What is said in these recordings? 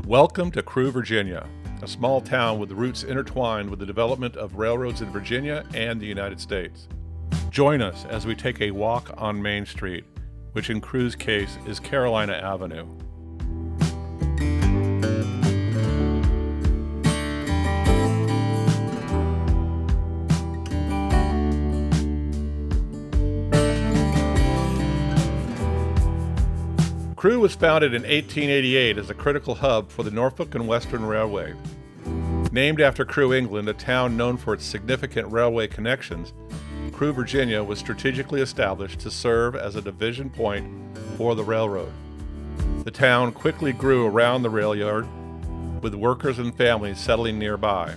Welcome to Crewe, Virginia, a small town with roots intertwined with the development of railroads in Virginia and the United States. Join us as we take a walk on Main Street, which in Crewe's case is Carolina Avenue. Crewe was founded in 1888 as a critical hub for the Norfolk and Western Railway. Named after Crewe, England, a town known for its significant railway connections, Crewe, Virginia was strategically established to serve as a division point for the railroad. The town quickly grew around the rail yard, with workers and families settling nearby.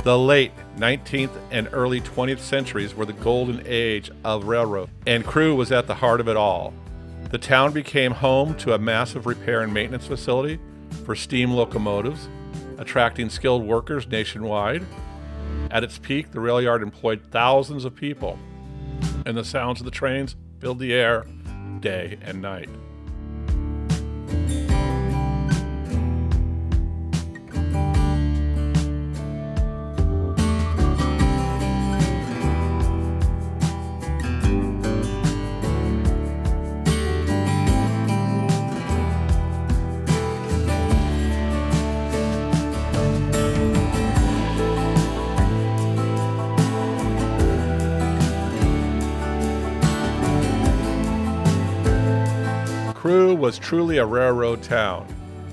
The late 19th and early 20th centuries were the golden age of railroad, and Crewe was at the heart of it all. The town became home to a massive repair and maintenance facility for steam locomotives, attracting skilled workers nationwide. At its peak, the rail yard employed thousands of people, and the sounds of the trains filled the air day and night. Crewe was truly a railroad town.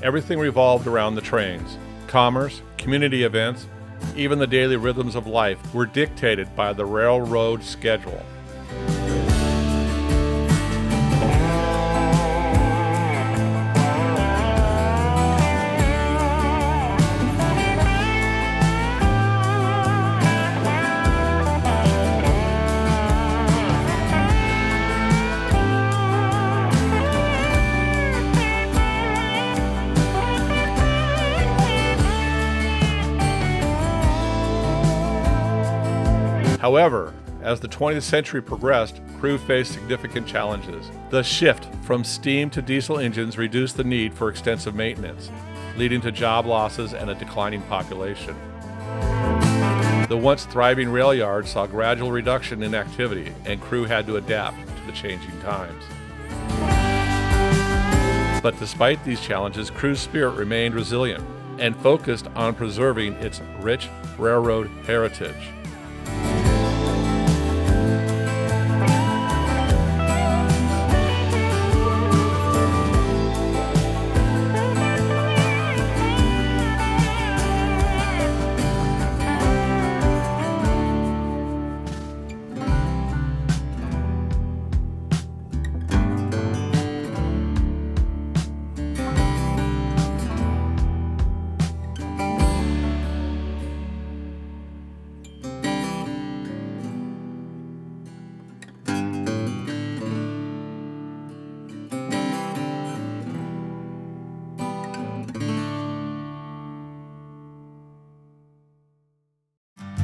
Everything revolved around the trains. Commerce, community events, even the daily rhythms of life were dictated by the railroad schedule. However, as the 20th century progressed, Crewe faced significant challenges. The shift from steam to diesel engines reduced the need for extensive maintenance, leading to job losses and a declining population. The once thriving rail yard saw gradual reduction in activity, and Crewe had to adapt to the changing times. But despite these challenges, Crewe's spirit remained resilient and focused on preserving its rich railroad heritage.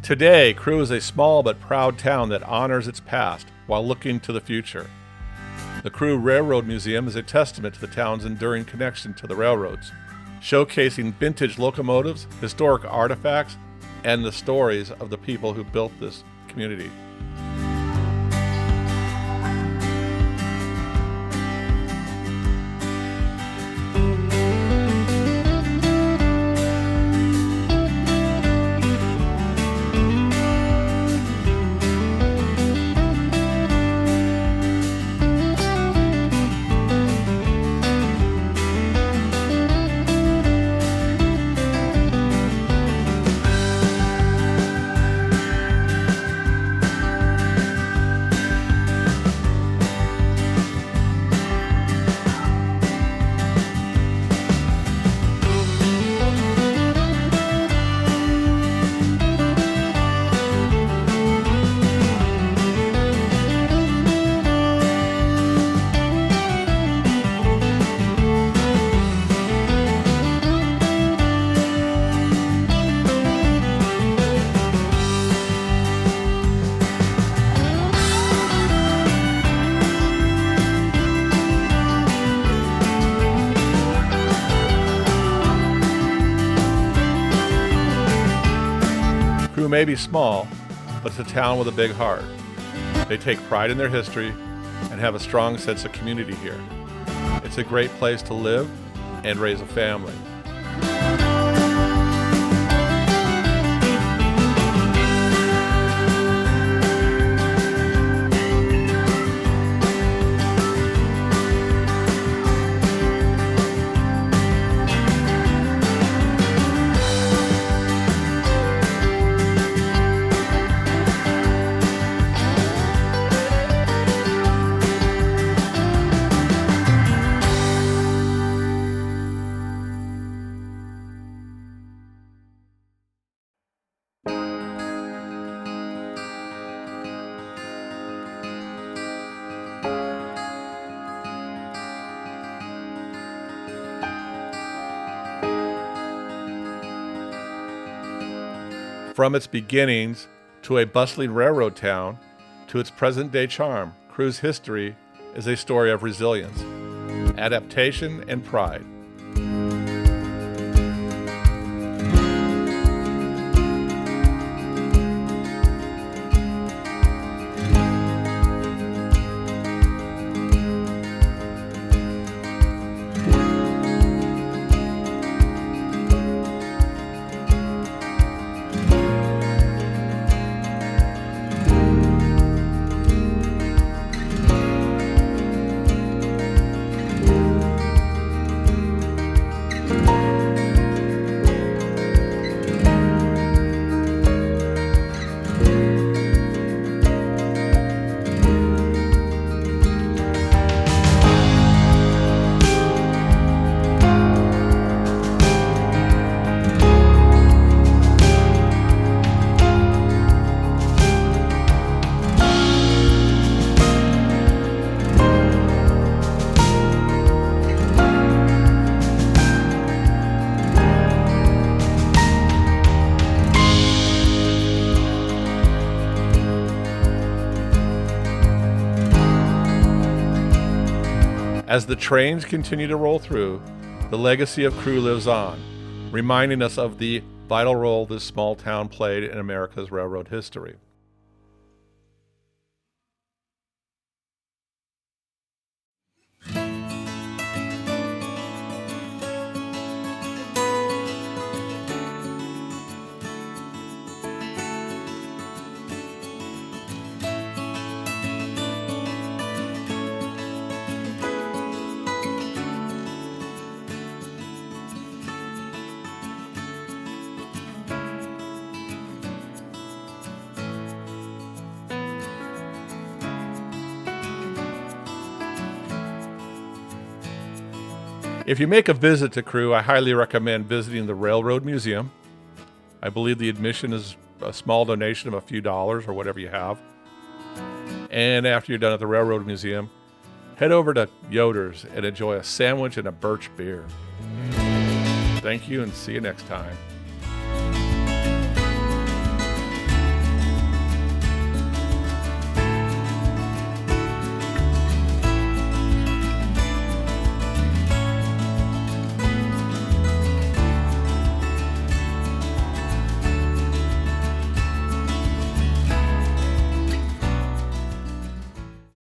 Today, Crewe is a small but proud town that honors its past while looking to the future. The Crewe Railroad Museum is a testament to the town's enduring connection to the railroads, showcasing vintage locomotives, historic artifacts, and the stories of the people who built this community. Crewe may be small, but it's a town with a big heart. They take pride in their history and have a strong sense of community here. It's a great place to live and raise a family. From its beginnings to a bustling railroad town to its present-day charm, Crewe's history is a story of resilience, adaptation, and pride. As the trains continue to roll through, the legacy of Crewe lives on, reminding us of the vital role this small town played in America's railroad history. If you make a visit to Crewe, I highly recommend visiting the Railroad Museum. I believe the admission is a small donation of a few dollars or whatever you have. And after you're done at the Railroad Museum, head over to Yoder's and enjoy a sandwich and a birch beer. Thank you and see you next time.